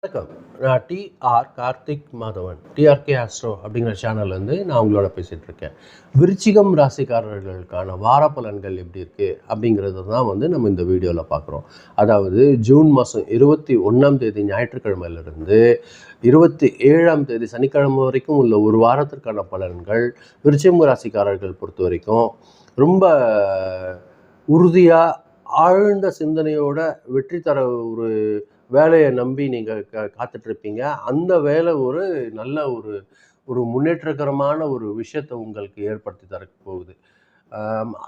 வணக்கம். நான் Karthik Madhavan. TRK astro அப்படிங்கிற சேனல்லேருந்து நான் உங்களோட பேசிகிட்டு இருக்கேன். விருச்சிகம் ராசிக்காரர்களுக்கான வார பலன்கள் எப்படி இருக்குது அப்படிங்கிறது தான் நம்ம இந்த வீடியோவில் பார்க்குறோம். அதாவது ஜூன் மாதம் 21ஆம் தேதி ஞாயிற்றுக்கிழமையிலிருந்து 27ஆம் தேதி சனிக்கிழமை வரைக்கும் உள்ள ஒரு வாரத்திற்கான பலன்கள் விருச்சிகம் ராசிக்காரர்கள் பொறுத்த வரைக்கும் ரொம்ப உறுதியாக ஆழ்ந்த சிந்தனையோட வெற்றி தர ஒரு வேலையை நம்பி நீங்கள் காத்துட்ருப்பீங்க. அந்த வேலை ஒரு நல்ல ஒரு ஒரு முன்னேற்றகரமான ஒரு விஷயத்தை உங்களுக்கு ஏற்படுத்தி தர போகுது.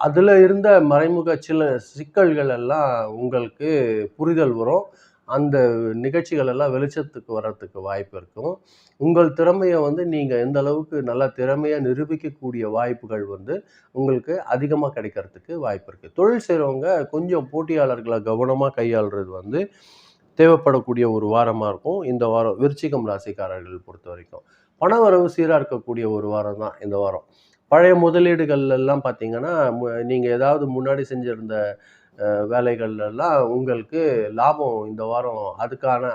அதில் இருந்த மறைமுக சில சிக்கல்கள் எல்லாம் உங்களுக்கு புரிதல் வரும். அந்த நிகழ்ச்சிகள் எல்லாம் வெளிச்சத்துக்கு வர்றதுக்கு வாய்ப்பு இருக்கும். உங்கள் திறமையை நீங்கள் எந்த அளவுக்கு நல்லா திறமையாக நிரூபிக்கக்கூடிய வாய்ப்புகள் உங்களுக்கு அதிகமாக கிடைக்கிறதுக்கு வாய்ப்பு இருக்குது. தொழில் செய்கிறவங்க கொஞ்சம் போட்டியாளர்களை கவனமாக கையாளுறது தேவைப்படக்கூடிய ஒரு வாரமாக இருக்கும் இந்த வாரம் விருச்சிகம் ராசிக்காரர்கள் பொறுத்த வரைக்கும். பண வரவு சீராக இருக்கக்கூடிய ஒரு வாரம் தான் இந்த வாரம். பழைய முதலீடுகள் எல்லாம் பார்த்தீங்கன்னா நீங்கள் ஏதாவது முன்னாடி செஞ்சிருந்த வேலைகள்லாம் உங்களுக்கு லாபம் இந்த வாரம்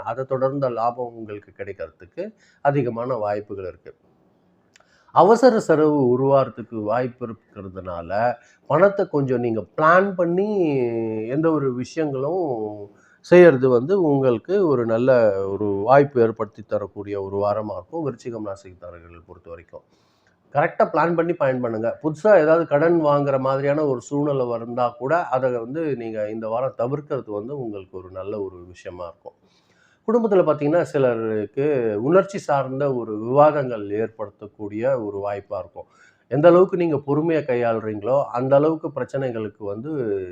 அதை தொடர்ந்த லாபம் உங்களுக்கு கிடைக்கிறதுக்கு அதிகமான வாய்ப்புகள் இருக்குது. அவசர செலவு உருவாகிறதுக்கு வாய்ப்பு இருக்கிறதுனால பணத்தை கொஞ்சம் நீங்கள் பிளான் பண்ணி எந்த ஒரு விஷயங்களும் செய்கிறது உங்களுக்கு ஒரு நல்ல ஒரு வாய்ப்பு ஏற்படுத்தி தரக்கூடிய ஒரு வாரமாக இருக்கும் விருச்சிகம் ராசிக்காரர்கள் பொறுத்த வரைக்கும். கரெக்டாக பிளான் பண்ணி பயன் பண்ணுங்கள். புதுசாக ஏதாவது கடன் வாங்குற மாதிரியான ஒரு சூழ்நிலை வந்தால் கூட அதை நீங்கள் இந்த வாரம் தவிர்க்கிறது உங்களுக்கு ஒரு நல்ல ஒரு விஷயமா இருக்கும். குடும்பத்தில் பார்த்தீங்கன்னா சிலருக்கு உணர்ச்சி சார்ந்த ஒரு விவாதங்கள் ஏற்படுத்தக்கூடிய ஒரு வாய்ப்பாக இருக்கும். எந்த அளவுக்கு நீங்கள் பொறுமையாக கையாளுறீங்களோ அந்த அளவுக்கு பிரச்சனைகளுக்கு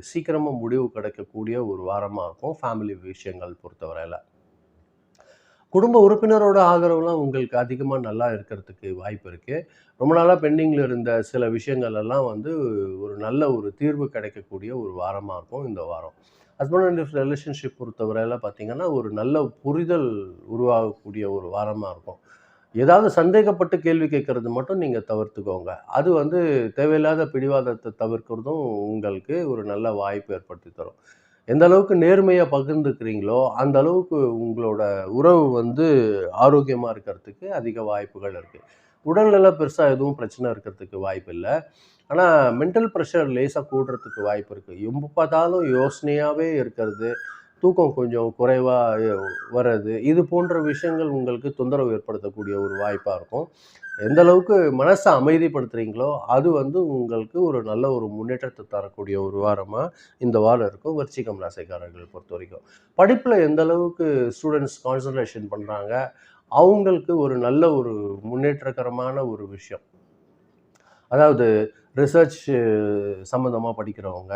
சீக்கிரமாக முடிவு கிடைக்கக்கூடிய ஒரு வாரமாக இருக்கும் ஃபேமிலி விஷயங்கள் பொறுத்தவரையில். குடும்ப உறுப்பினரோட ஆதரவுலாம் உங்களுக்கு அதிகமாக நல்லா இருக்கிறதுக்கு வாய்ப்பு இருக்குது. ரொம்ப நாளாக பெண்டிங்கில் இருந்த சில விஷயங்கள் எல்லாம் ஒரு நல்ல ஒரு தீர்வு கிடைக்கக்கூடிய ஒரு வாரமாக இருக்கும் இந்த வாரம். ஹஸ்பண்ட் அண்ட் ஒய்ஃப் ரிலேஷன்ஷிப் பொறுத்தவரையில் பார்த்தீங்கன்னா ஒரு நல்ல புரிதல் உருவாகக்கூடிய ஒரு வாரமாக இருக்கும். ஏதாவது சந்தேகப்பட்டு கேள்வி கேட்கறது மட்டும் நீங்கள் தவிர்த்துக்கோங்க. அது தேவையில்லாத பிடிவாதத்தை தவிர்க்கிறதும் உங்களுக்கு ஒரு நல்ல வாய்ப்பு ஏற்படுத்தி தரும். எந்த அளவுக்கு நேர்மையாக பகிர்ந்துக்கிறீங்களோ அந்த அளவுக்கு உங்களோட உறவு ஆரோக்கியமாக இருக்கிறதுக்கு அதிக வாய்ப்புகள் இருக்குது. உடல்நல பெருசாக எதுவும் பிரச்சனை இருக்கிறதுக்கு வாய்ப்பு இல்லை. ஆனால் மென்டல் ப்ரெஷர் லேசாக கூடுறதுக்கு வாய்ப்பு இருக்குது. எப்போ பார்த்தாலும் யோசனையாகவே இருக்கிறது, தூக்கம் கொஞ்சம் குறைவாக வர்றது, இது போன்ற விஷயங்கள் உங்களுக்கு தொந்தரவு ஏற்படுத்தக்கூடிய ஒரு வாய்ப்பாக இருக்கும். எந்த அளவுக்கு மனசை அமைதிப்படுத்துகிறீங்களோ அது உங்களுக்கு ஒரு நல்ல ஒரு முன்னேற்றத்தை தரக்கூடிய ஒரு வாரமாக இந்த வாரம் இருக்கும் விருச்சிகம் ராசிக்காரர்கள் பொறுத்த வரைக்கும். படிப்பில் எந்த அளவுக்கு ஸ்டூடெண்ட்ஸ் கான்சன்ட்ரேஷன் பண்ணுறாங்க, அவங்களுக்கு ஒரு நல்ல ஒரு முன்னேற்றகரமான ஒரு விஷயம். அதாவது ரிசர்ச் சம்மந்தமாக படிக்கிறவங்க,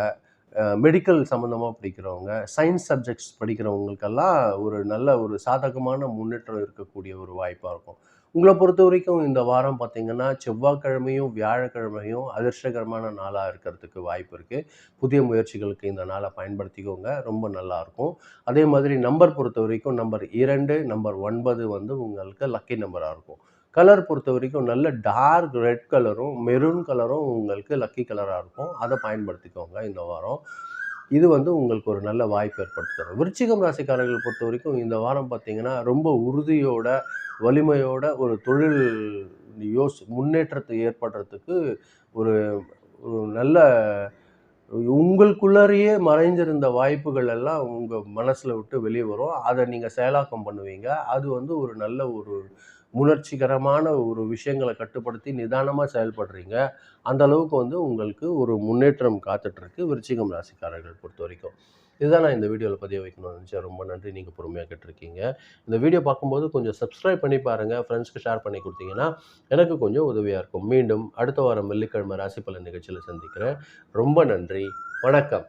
மெடிக்கல் சம்மந்தமாக படிக்கிறவங்க, சயின்ஸ் சப்ஜெக்ட்ஸ் படிக்கிறவங்களுக்கெல்லாம் ஒரு நல்ல ஒரு சாதகமான முன்னேற்றம் இருக்கக்கூடிய ஒரு வாய்ப்பாக இருக்கும். உங்களை பொறுத்த வரைக்கும் இந்த வாரம் பார்த்தீங்கன்னா செவ்வாய்க்கிழமையும் வியாழக்கிழமையும் அதிர்ஷ்டகரமான நாளாக இருக்கிறதுக்கு வாய்ப்பு இருக்குது. புதிய முயற்சிகளுக்கு இந்த நாளை பயன்படுத்திக்கோங்க, ரொம்ப நல்லாயிருக்கும். அதே மாதிரி நம்பர் பொறுத்த வரைக்கும் நம்பர் 2, நம்பர் 9 உங்களுக்கு லக்கி நம்பராக இருக்கும். கலர் பொறுத்த வரைக்கும் நல்ல டார்க் ரெட் கலரும் மெரூன் கலரும் உங்களுக்கு லக்கி கலராக இருக்கும். அதை பயன்படுத்திக்கோங்க இந்த வாரம். இது உங்களுக்கு ஒரு நல்ல வாய்ப்பு ஏற்படுத்தி தரும். விருச்சிகம் ராசிக்காரர்கள் பொறுத்த வரைக்கும் இந்த வாரம் பார்த்தீங்கன்னா ரொம்ப உறுதியோட வலிமையோட ஒரு தொழில் முன்னேற்றத்தை ஏற்படுறதுக்கு ஒரு ஒரு நல்ல உங்களுக்குள்ளேயே மறைஞ்சிருந்த வாய்ப்புகள் எல்லாம் உங்கள் மனசில் விட்டு வெளியே வரும். அதை நீங்கள் செயலாக்கம் பண்ணுவீங்க. அது ஒரு நல்ல ஒரு உணர்ச்சிகரமான ஒரு விஷயங்களை கட்டுப்படுத்தி நிதானமாக செயல்படுறீங்க. அந்த அளவுக்கு உங்களுக்கு ஒரு முன்னேற்றம் காத்துட்ருக்கு விருச்சிகம் ராசிக்காரர்கள் பொறுத்த வரைக்கும். இதுதான் நான் இந்த வீடியோவில் பதிய வைக்கணும்னு நினச்சேன். ரொம்ப நன்றி, நீங்கள் பொறுமையாக கேட்டிருக்கீங்க. இந்த வீடியோ பார்க்கும்போது கொஞ்சம் சப்ஸ்கிரைப் பண்ணி பாருங்கள், ஃப்ரெண்ட்ஸ்க்கு ஷேர் பண்ணி கொடுத்தீங்கன்னா எனக்கு கொஞ்சம் உதவியாக இருக்கும். மீண்டும் அடுத்த வாரம் வெள்ளிக்கிழமை ராசி பலன் நிகழ்ச்சியில் சந்திக்கிறேன். ரொம்ப நன்றி, வணக்கம்.